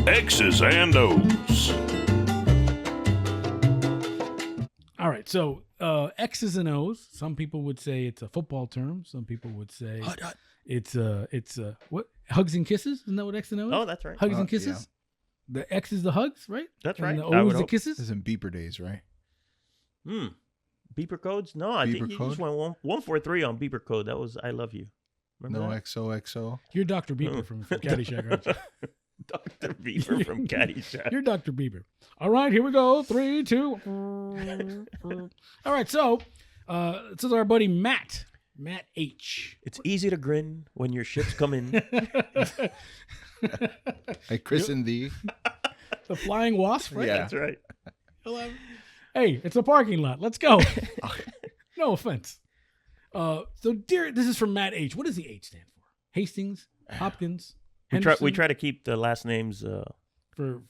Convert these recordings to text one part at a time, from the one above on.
X's and O's. All right, so X's and O's. Some people would say it's a football term. Some people would say it's what, hugs and kisses. Isn't that what X and O is? Oh, that's right. Hugs and kisses. Yeah. The X is the hugs, right? That's and right. The O is the kisses. This is in beeper days, right? Beeper codes? No, I think you code? just went 143 on beeper code. That was I love you. Remember No that? XOXO. You're Dr. Beeper from Caddyshack, aren't you? Dr. Beeper from Caddyshack. You're Dr. Beeper. All right, here we go. 3, 2. All right, so this is our buddy Matt H. It's easy to grin when your ships come in. I christened thee. The Flying Wasp, right? Yeah. That's right. Hey, it's a parking lot. Let's go. No offense. So, dear, this is from Matt H. What does the H stand for? Hastings, Hopkins, We try to keep the last names for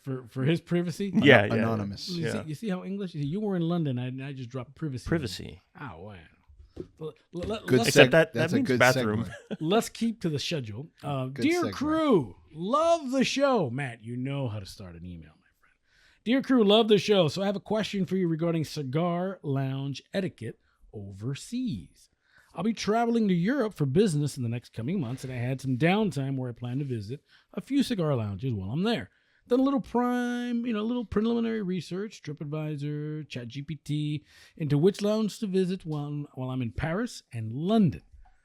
his privacy. Yeah, anonymous. You see how English? You were in London. I just dropped privacy. Privacy. Oh wow. Except that That's a means good bathroom. segment. Let's keep to the schedule. Dear segment. crew, love the show. Matt, you know how to start an email, my friend. Dear crew, love the show. So I have a question for you regarding cigar lounge etiquette overseas. I'll be traveling to Europe for business in the next coming months, and I had some downtime where I plan to visit a few cigar lounges while I'm there. Done a little preliminary research, Tripadvisor, Chatgpt, into which lounge to visit while I'm in Paris and London.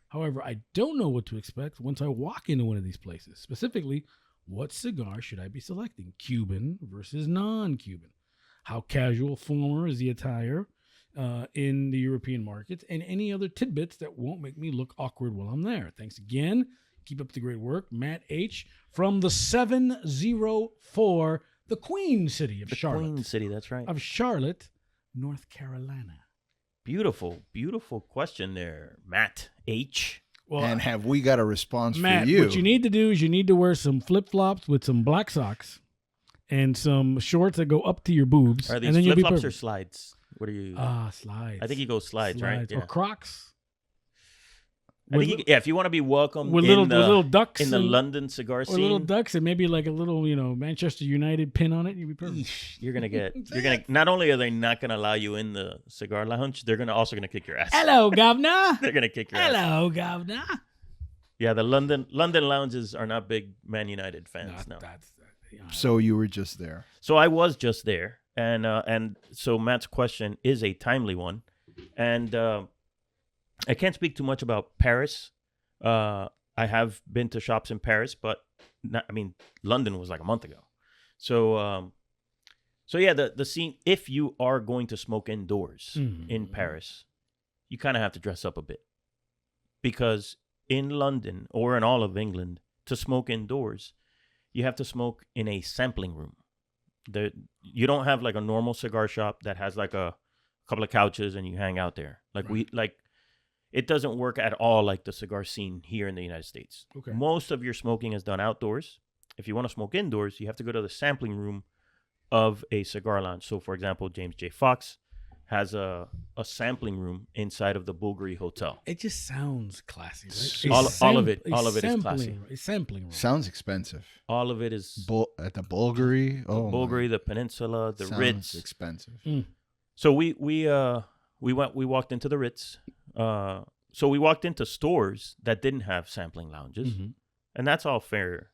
However, I don't know what to expect once I walk into one of these places. Specifically, what cigar should I be selecting? Cuban versus non-Cuban? How casual, formal is the attire in the European markets? And any other tidbits that won't make me look awkward while I'm there. Thanks again. Keep up the great work. Matt H. from the 704, the Queen City of Charlotte. Queen City, that's right. Of Charlotte, North Carolina. Beautiful, beautiful question there, Matt H. Well, And have we got a response Matt, for you? what you need to do is you need to wear some flip-flops with some black socks and some shorts that go up to your boobs. Are and these then you'll be flip-flops or perfect. slides? What are you? Slides. I think you go slides, right? Or Crocs. I think if you want to be welcome With in little ducks in the and- London cigar Or scene, little ducks and maybe like a little, Manchester United pin on it. You'll be perfect. you're gonna not only are they not gonna allow you in the cigar lounge, they're also gonna kick your ass. Hello, governor. They're gonna kick your ass. Hello, governor. Yeah, the London lounges are not big Man United fans now. So you were just there. So I was just there, and so Matt's question is a timely one, and I can't speak too much about Paris. I have been to shops in Paris, but London was like a month ago. So yeah, the scene. If you are going to smoke indoors in Paris, you kind of have to dress up a bit, because in London or in all of England, to smoke indoors, you have to smoke in a sampling room. You don't have like a normal cigar shop that has like a couple of couches and you hang out there. It doesn't work at all like the cigar scene here in the United States. Okay. Most of your smoking is done outdoors. If you want to smoke indoors, you have to go to the sampling room of a cigar lounge. So, for example, James J. Fox has a sampling room inside of the Bulgari Hotel. It just sounds classy, right? All of it is classy. A sampling room. Sounds expensive. All of it is At the Bulgari. Bulgari, the Peninsula, the sounds Ritz. expensive. So we walked into the Ritz. So we walked into stores that didn't have sampling lounges, and that's all fair.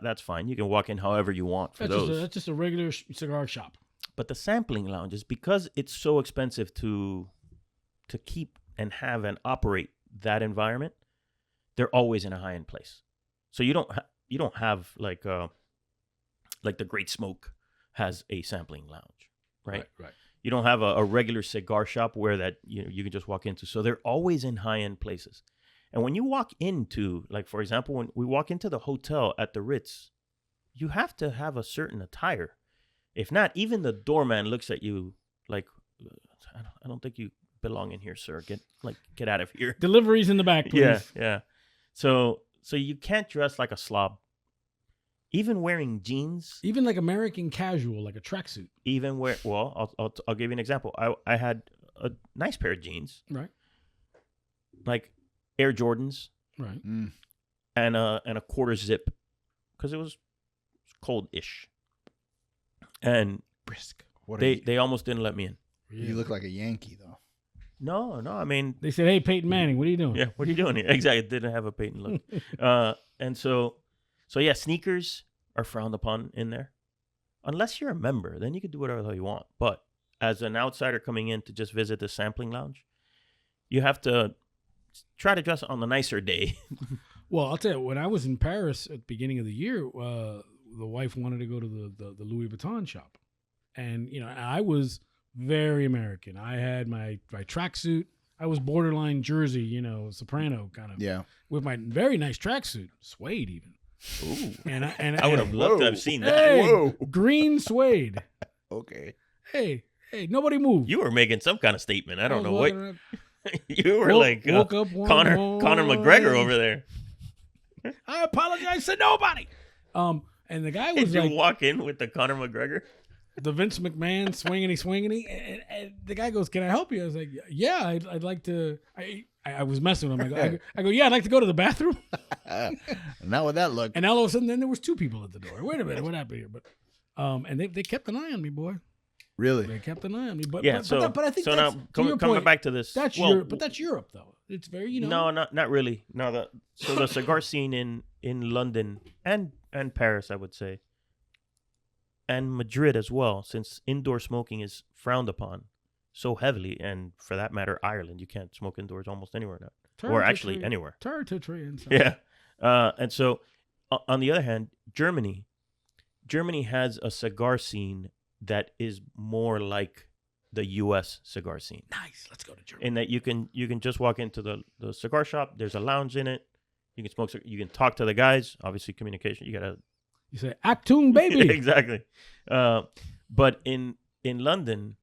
That's fine. You can walk in however you want for those. That's just a regular cigar shop. But the sampling lounges, because it's so expensive to keep and have and operate that environment, they're always in a high end place. So you don't have like the Great Smoke has a sampling lounge, right? Right. You don't have a regular cigar shop where that you can just walk into. So they're always in high end places. And when you walk into, like, for example, when we walk into the hotel at the Ritz, you have to have a certain attire. If not, even the doorman looks at you like, I don't think you belong in here, sir. Get out of here. Deliveries in the back, please. Yeah. So you can't dress like a slob. Even wearing jeans. Even like American casual, like a tracksuit. I'll give you an example. I had a nice pair of jeans. Right. Like Air Jordans. Right. And a quarter zip, because it was cold-ish, and Brisk. What they almost didn't let me in. you look like a Yankee though. No, I mean, They said, "Hey, Peyton Manning, what are you doing?" yeah, what are you doing here? Exactly, didn't have a Peyton look. And so yeah, sneakers are frowned upon in there, unless you're a member. Then you can do whatever the hell you want. But as an outsider coming in to just visit the sampling lounge, you have to try to dress on the nicer day. Well, I'll tell you, when I was in Paris at the beginning of the year, the wife wanted to go to the Louis Vuitton shop, and I was very American. I had my tracksuit. I was borderline Jersey, soprano kind of. Yeah. With my very nice tracksuit, suede even. Ooh. And I would have loved to have seen that. Hey, Whoa. green suede. Okay. Hey, nobody moved. You were making some kind of statement. I don't know was what. walking around, You were like woke up one Conor morning. McGregor over there. I apologize to nobody. And the guy was Did you like walk in with the Conor McGregor? the Vince McMahon swingity, and the guy goes, "Can I help you?" I was like, "Yeah, I'd like to." I was messing with him. I go, "Yeah, I'd like to go to the bathroom." Not with that look. And all of a sudden, then there was two people at the door. Wait a minute, what happened here? But and they kept an eye on me, boy. Really? They kept an eye on me. But Yeah. but I think so that's, now to your coming point, back to this. that's well, Europe. But that's Europe, though. It's very No, not really. No, so the cigar scene in London and Paris, I would say, and Madrid as well, since indoor smoking is frowned upon so heavily, and for that matter, Ireland, you can't smoke indoors almost anywhere now, or actually anywhere. Yeah. And so, on the other hand, Germany has a cigar scene that is more like the U.S. cigar scene. Nice. Let's go to Germany. In that you can just walk into the cigar shop. There's a lounge in it. You can smoke. You can talk to the guys. Obviously, communication. You gotta. You say Achtung, baby. Exactly. But in London,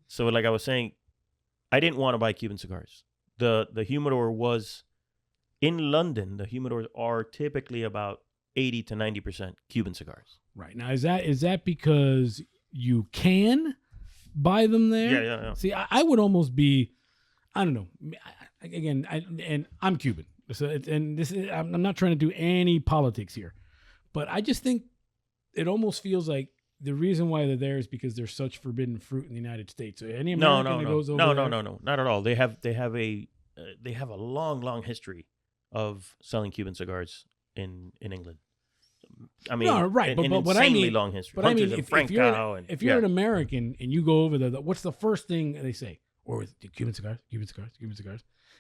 so like I was saying, I didn't want to buy Cuban cigars. The humidor was in London. The humidors are typically about 80 to 90% Cuban cigars. Right now, is that because you can buy them there? Yeah. See, I would almost be, I don't know. And I'm Cuban, so I'm not trying to do any politics here, but I just think it almost feels like the reason why they're there is because there's such forbidden fruit in the United States. So any American that goes over there, no, not at all. They have a long history of selling Cuban cigars in England. I mean, no, right, an but I insanely mean, long history. But I mean, if you're an yeah. American and you go over there, what's the first thing they say? Or is it Cuban cigars?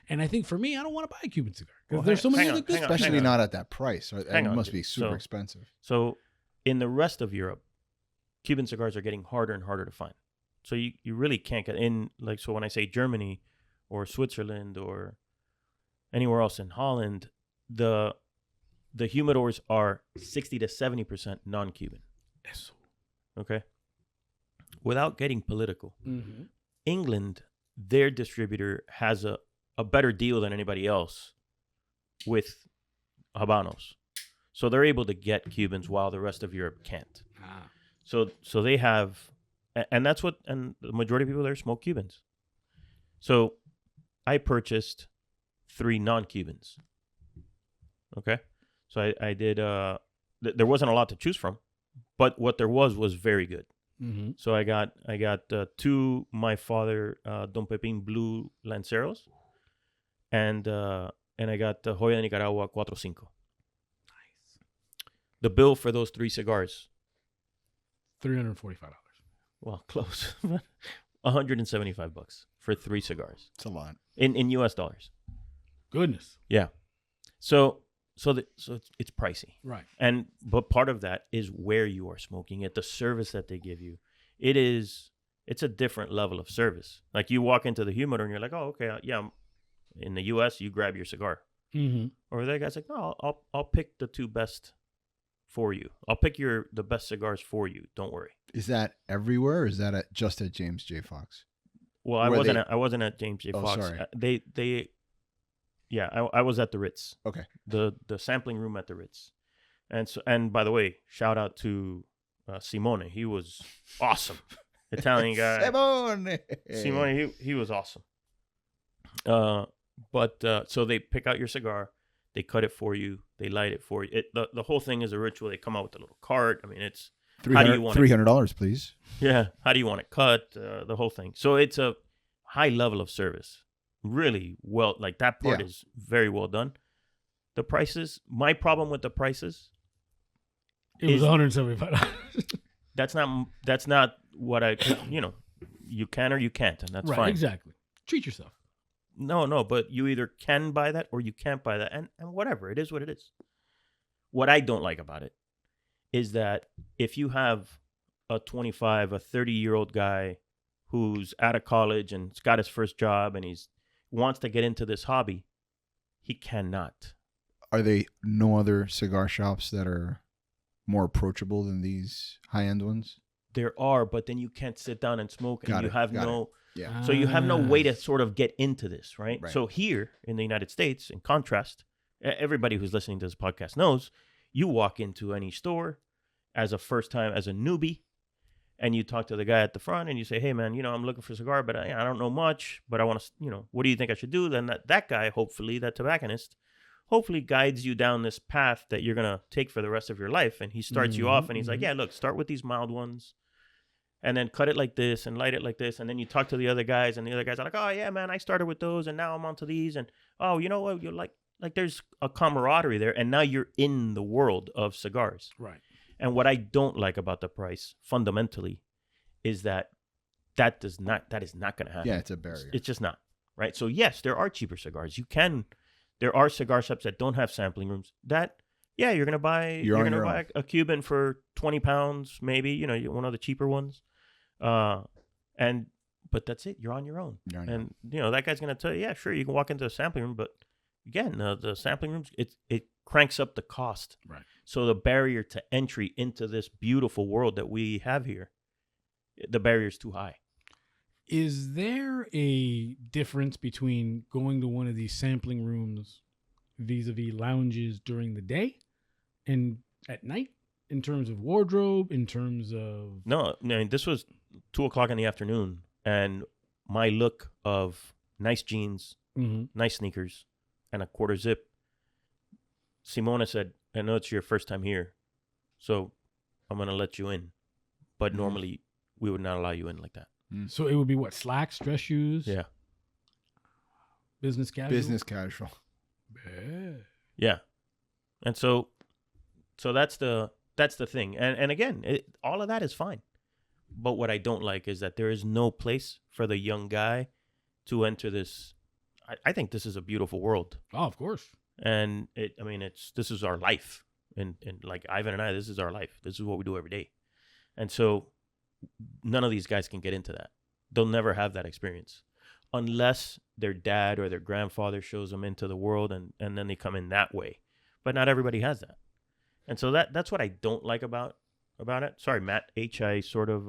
And I think for me, I don't want to buy a Cuban cigar because there's so many other good stuff. Especially not at that price. Right? Hang It on, must be dude. super So- expensive. So in the rest of Europe, Cuban cigars are getting harder and harder to find. So you really can't get in. Like, so when I say Germany or Switzerland or anywhere else in Holland, the humidors are 60 to 70% non-Cuban. Yes. Okay. Without getting political, Mm-hmm. England, their distributor has a better deal than anybody else with Habanos. So they're able to get Cubans while the rest of Europe can't. So they have, and that's what, and the majority of people there smoke Cubans. So I purchased 3 non-Cubans. Okay. So I did, there wasn't a lot to choose from, but what there was very good. Mm-hmm. So I got 2 my father Don Pepin Blue Lanceros, and I got Joya de Nicaragua 4-5. Nice. The bill for those 3 cigars, $345. well, close, $175 for 3 cigars It's a lot. in US dollars. Goodness. Yeah. So it's pricey. Right. But part of that is where you are smoking it, the service that they give you. It's a different level of service. Like you walk into the humidor and you're like, oh, okay, yeah. In the U.S., you grab your cigar. Mm-hmm. Or the guy's like, no, I'll pick the 2 best for you. I'll pick the best cigars for you. Don't worry. Is that everywhere or is that just at James J. Fox? Well, I wasn't at James J. Oh, Fox. sorry. I was at the Ritz. Okay. The sampling room at the Ritz. And by the way, shout out to Simone. He was awesome. Italian guy. Simone, he was awesome. So they pick out your cigar. They cut it for you. They light it for you. The whole thing is a ritual. They come out with a little cart. I mean, it's how do you want $300, please. Yeah. How do you want it cut? The whole thing. So it's a high level of service. Really well. Like that part is very well done. The prices. My problem with the prices. It was $175. That's not what I. You can or you can't, and that's right, fine. Exactly. Treat yourself. No, but you either can buy that or you can't buy that, and whatever, it is what it is. What I don't like about it is that if you have a 25, a 30-year-old guy who's out of college and has got his first job and he's wants to get into this hobby, he cannot. Are there no other cigar shops that are more approachable than these high-end ones? There are, but then you can't sit down and smoke, and you have no. Yeah. So you have no way to sort of get into this, right? Right. So here in the United States, in contrast, everybody who's listening to this podcast knows, you walk into any store as a first time, as a newbie, and you talk to the guy at the front and you say, hey man, I'm looking for a cigar, but I don't know much, but I want to, what do you think I should do? Then that guy, hopefully, that tobacconist, hopefully guides you down this path that you're going to take for the rest of your life. And he starts you off and he's like, yeah, look, start with these mild ones. And then cut it like this and light it like this. And then you talk to the other guys, and the other guys are like, oh, yeah, man, I started with those, and now I'm onto these. And, oh, you know what? You're like there's a camaraderie there. And now you're in the world of cigars. Right. And what I don't like about the price, fundamentally, is that is not going to happen. Yeah, it's a barrier. It's just not. Right? So, yes, there are cheaper cigars. There are cigar shops that don't have sampling rooms. Yeah, you're going to buy a Cuban for 20 pounds, maybe, one of the cheaper ones. But that's it. You're on your own. That guy's going to tell you, yeah, sure, you can walk into the sampling room, but again, the sampling rooms, it cranks up the cost. Right. So the barrier to entry into this beautiful world that we have here, the barrier is too high. Is there a difference between going to one of these sampling rooms vis-a-vis lounges during the day and at night, in terms of wardrobe, in terms of... No, I mean, this was 2:00 in the afternoon, and my look of nice jeans, nice sneakers, and a quarter zip. Simona said, I know it's your first time here, so I'm going to let you in. But normally, we would not allow you in like that. So it would be what? Slacks, dress shoes? Yeah. Business casual? Business casual. Yeah. And so that's the thing. And again, all of that is fine. But what I don't like is that there is no place for the young guy to enter this. I think this is a beautiful world. Oh, of course. And this is our life. And like Ivan and I, this is our life. This is what we do every day. And so none of these guys can get into that. They'll never have that experience unless their dad or their grandfather shows them into the world, and then they come in that way. But not everybody has that. And so that's what I don't like about it. Sorry, Matt H. I sort of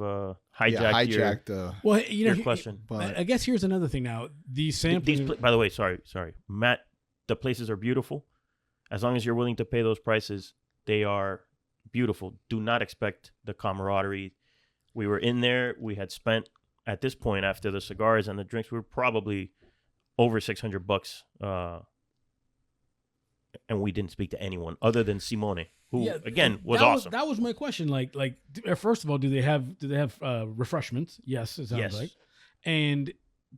hijacked your question. But I guess here's another thing now. These sampling... by the way, sorry. Matt, the places are beautiful. As long as you're willing to pay those prices, they are beautiful. Do not expect the camaraderie. We were in there. We had spent, at this point, after the cigars and the drinks, we were probably over $600. And we didn't speak to anyone other than Simone, who again was awesome. That was my question. Like, first of all, do they have refreshments? Yes, it sounds like.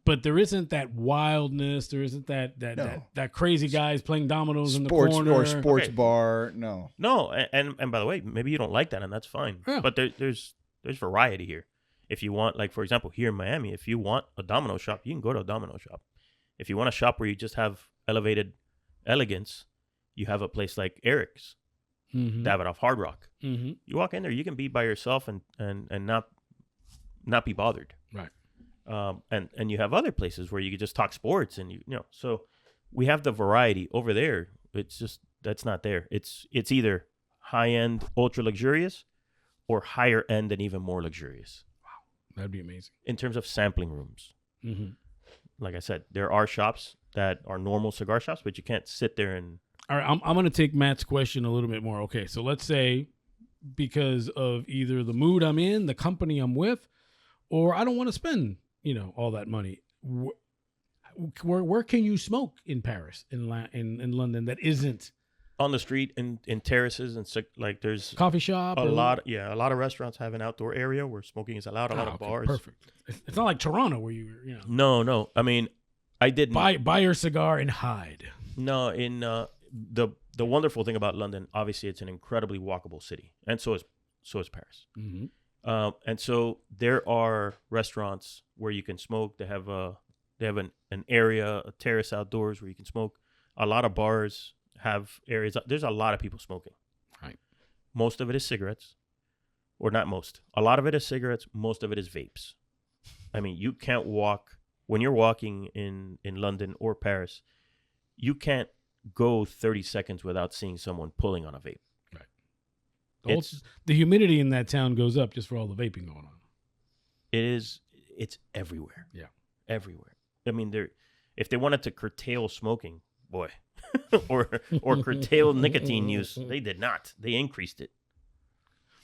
But there isn't that wildness. There isn't that crazy guys playing dominoes in the corner or sports bar. No. And by the way, maybe you don't like that, and that's fine. Yeah. But there's variety here. If you want, like, for example, here in Miami, if you want a domino shop, you can go to a domino shop. If you want a shop where you just have elevated elegance, you have a place like Eric's, Davidoff Hard Rock. You walk in there, you can be by yourself and not be bothered. Right. And you have other places where you can just talk sports, and so we have the variety over there. It's just, that's not there. It's either high end, ultra luxurious, or higher end and even more luxurious. Wow, that'd be amazing. In terms of sampling rooms, like I said, there are shops that are normal cigar shops, but you can't sit there and... All right, I'm going to take Matt's question a little bit more. Okay, so let's say because of either the mood I'm in, the company I'm with, or I don't want to spend, all that money. where can you smoke in Paris, in London, that isn't On the street, in terraces, and like there's coffee shop? a lot of restaurants have an outdoor area where smoking is allowed. A lot of bars. Perfect. It's not like Toronto where you No. I mean, I didn't buy your cigar and hide. No, in the wonderful thing about London, obviously, it's an incredibly walkable city, and so is Paris. Mm-hmm. And so there are restaurants where you can smoke. They have an area, a terrace outdoors where you can smoke. A lot of bars have areas. There's a lot of people smoking. Right. Most of it is cigarettes, or not most. A lot of it is cigarettes. Most of it is vapes. I mean, you can't walk when you're walking in London or Paris. You can't go 30 seconds without seeing someone pulling on a vape. Right. The humidity in that town goes up just for all the vaping going on. It's everywhere. Yeah. Everywhere. I mean, if they wanted to curtail smoking, boy, or curtail nicotine use, they did not. They increased it.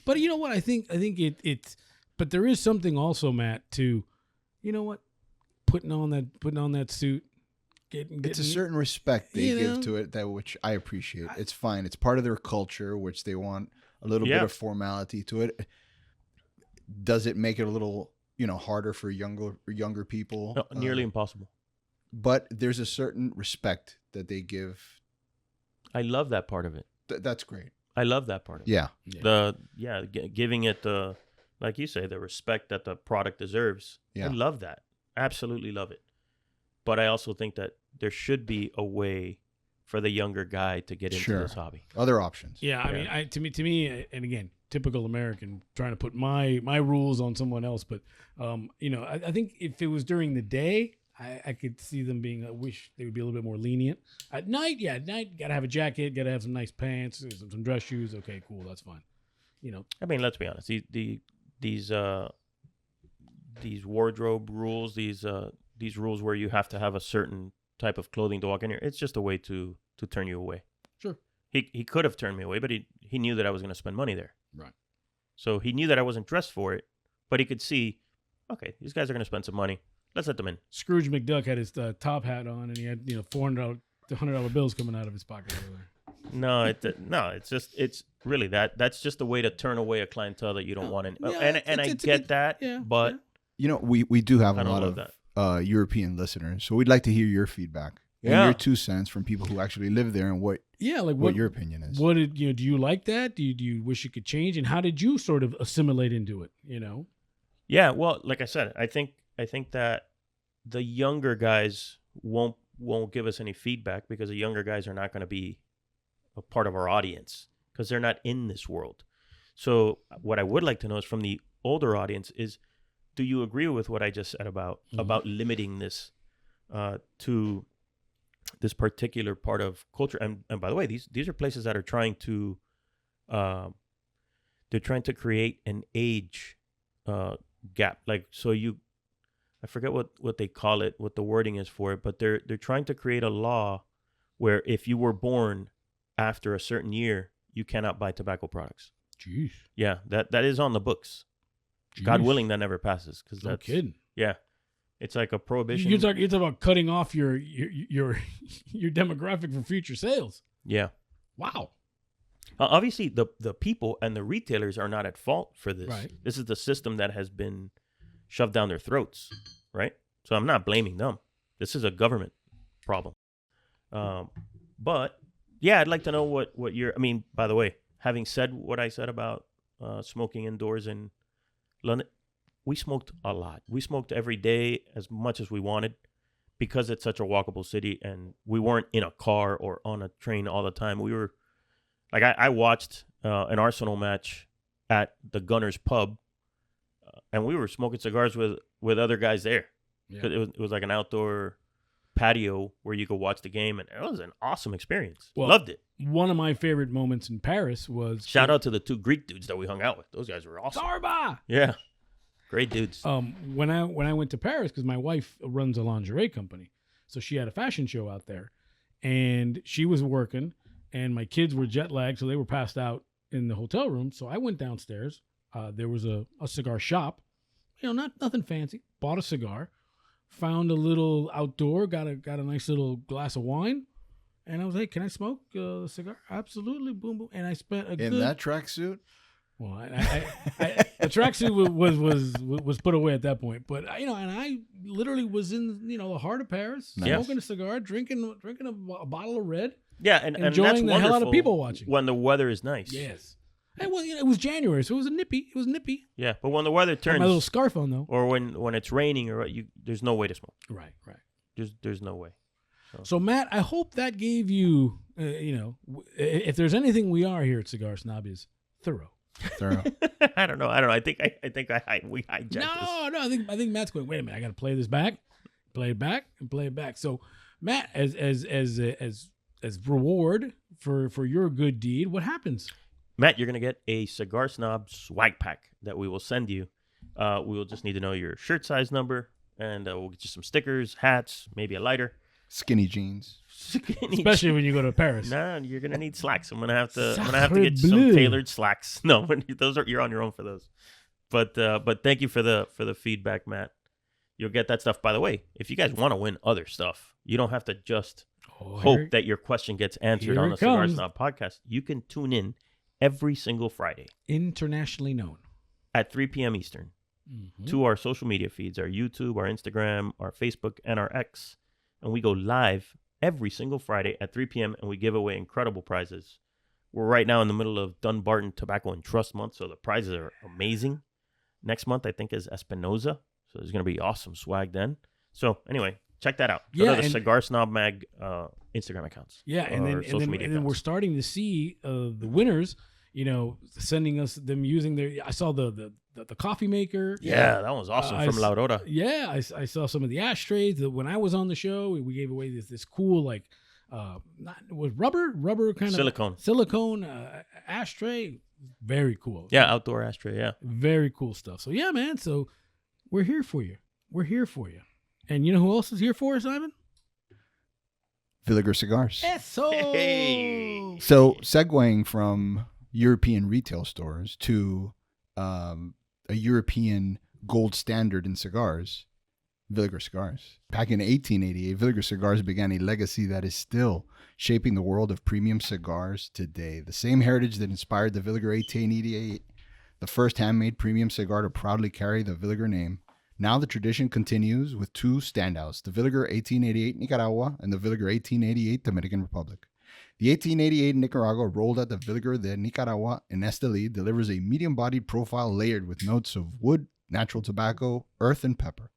But you know what? I think it's. But there is something also, Matt, to, you know what, putting on that suit. It's a certain respect they give to it, which I appreciate. It's fine. It's part of their culture, which they want a little bit of formality to it. Does it make it a little, harder for younger people? No, nearly impossible. But there's a certain respect that they give. I love that part of it. That's great. I love that part of it. Yeah. Giving it the, like you say, the respect that the product deserves. Yeah. I love that. Absolutely love it. But I also think that there should be a way for the younger guy to get into this hobby. Other options. Yeah, I mean, to me, and again, typical American, trying to put my rules on someone else. But I think if it was during the day, I could see them being. I wish they would be a little bit more lenient. At night, gotta have a jacket, gotta have some nice pants, some dress shoes. Okay, cool, that's fine. I mean, let's be honest. These wardrobe rules, these rules where you have to have a certain type of clothing to walk in here, it's just a way to turn you away. Sure. He could have turned me away, but he knew that I was going to spend money there. Right. So he knew that I wasn't dressed for it, but he could see, okay, these guys are going to spend some money. Let's let them in. Scrooge McDuck had his top hat on, and he had $400 bills coming out of his pocket over there. No, it's really that. That's just a way to turn away a clientele that you don't want in. Yeah, and I get that, but we do have a lot love of European listeners, so we'd like to hear your feedback and your 2 cents from people who actually live there and what your opinion is. What do you like that? Do you wish it could change? And how did you sort of assimilate into it? Yeah, well, like I said, I think that the younger guys won't give us any feedback because the younger guys are not going to be a part of our audience because they're not in this world. So what I would like to know is from the older audience is, do you agree with what I just said about limiting this to this particular part of culture? And by the way, these are places that are trying to create an age gap. Like, so I forget what they call it, what the wording is for it, but they're trying to create a law where if you were born after a certain year, you cannot buy tobacco products. Jeez. Yeah, that is on the books. Jeez. God willing, that never passes. Because no kidding. Yeah, it's like a prohibition. You're talking about cutting off your demographic for future sales. Yeah. Wow. Obviously, the people and the retailers are not at fault for this. Right. This is the system that has been shoved down their throats, right? So I'm not blaming them. This is a government problem. But yeah, I'd like to know what I mean, by the way, having said what I said about smoking indoors in London, we smoked a lot. We smoked every day as much as we wanted because it's such a walkable city and we weren't in a car or on a train all the time. We were like, I watched an Arsenal match at the Gunners pub and we were smoking cigars with other guys there. Yeah. It was like an outdoor patio where you could watch the game, and it was an awesome experience. Well, loved it. One of my favorite moments in Paris was shout out to the 2 Greek dudes that we hung out with. Those guys were awesome. Zarba! Yeah, great dudes. When I went to Paris, because my wife runs a lingerie company, so she had a fashion show out there, and she was working, and my kids were jet lagged, so they were passed out in the hotel room. So I went downstairs. There was a cigar shop, nothing fancy. Bought a cigar. found a little outdoor, got a nice little glass of wine, and I was like, "Can I smoke a cigar?" Absolutely, boom, boom. And I spent in that tracksuit. Well, the tracksuit was put away at that point, but and I literally was in the heart of Paris, smoking a cigar, drinking a bottle of red. Yeah, and enjoying that's the hell out of people watching when the weather is nice. Yes, it was January, so it was nippy. Yeah, but when the weather turns, my little scarf on though, or when it's raining, or there's no way to smoke. Right. There's no way. So Matt, I hope that gave you, if there's anything we are here at Cigar Snob is thorough. I don't know. I think we hijacked this. No. I think Matt's going. Wait a minute. I got to play this back, play it back, and play it back. So Matt, as reward for your good deed, what happens? Matt, you're gonna get a Cigar Snob swag pack that we will send you. We will just need to know your shirt size number, and we'll get you some stickers, hats, maybe a lighter. Skinny jeans. Especially when you go to Paris. No, you're gonna need slacks. I'm gonna have to get some tailored slacks. No, you're on your own for those. But thank you for the feedback, Matt. You'll get that stuff. By the way, if you guys want to win other stuff, you don't have to just hope that your question gets answered on the Cigar Snob podcast. You can tune in every single Friday, internationally known, at 3 p.m. Eastern, to our social media feeds, our YouTube, our Instagram, our Facebook, and our X. And we go live every single Friday at 3 p.m. and we give away incredible prizes. We're right now in the middle of Dunbarton Tobacco and Trust Month, so the prizes are amazing. Next month, I think, is Espinosa, so there's going to be awesome swag then. So anyway, check that out. Go to the Cigar Snob Mag Instagram accounts. Yeah, and then we're starting to see the winners, sending us them using their. I saw the coffee maker. Yeah, that was awesome from La Aurora. Yeah, I saw some of the ashtrays. When I was on the show, we gave away this cool was rubber kind of silicone ashtray. Very cool. Yeah, outdoor ashtray. Yeah, very cool stuff. So yeah, man. So we're here for you. And you know who else is here for us, Simon? Villiger Cigars. Hey. So segueing from European retail stores to a European gold standard in cigars, Villiger Cigars. Back in 1888, Villiger Cigars began a legacy that is still shaping the world of premium cigars today. The same heritage that inspired the Villiger 1888, the first handmade premium cigar to proudly carry the Villiger name. Now the tradition continues with two standouts, the Villiger 1888 Nicaragua and the Villiger 1888 Dominican Republic. The 1888 Nicaragua, rolled at the Villiger de Nicaragua in Esteli, delivers a medium-bodied profile layered with notes of wood, natural tobacco, earth, and pepper.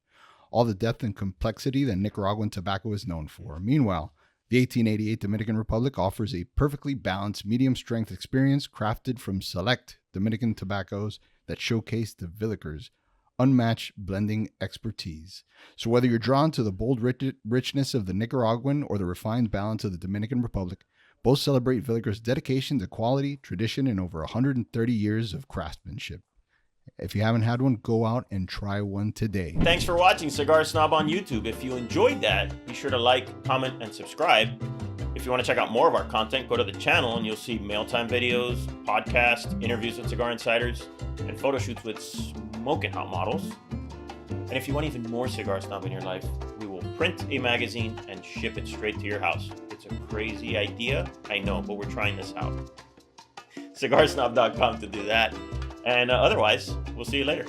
All the depth and complexity that Nicaraguan tobacco is known for. Meanwhile, the 1888 Dominican Republic offers a perfectly balanced medium-strength experience crafted from select Dominican tobaccos that showcase the Villiger's unmatched blending expertise. So whether you're drawn to the bold richness of the Nicaraguan or the refined balance of the Dominican Republic, both celebrate Villiger's dedication to quality, tradition, and over 130 years of craftsmanship. If you haven't had one, go out and try one today. Thanks for watching Cigar Snob on YouTube. If you enjoyed that, be sure to like, comment, and subscribe. If you want to check out more of our content, go to the channel and you'll see mail time videos, podcasts, interviews with cigar insiders, and photo shoots with smoking hot models. And if you want even more Cigar Snob in your life, we will print a magazine and ship it straight to your house. It's a crazy idea, I know, but we're trying this out. Cigarsnob.com to do that. And otherwise, we'll see you later.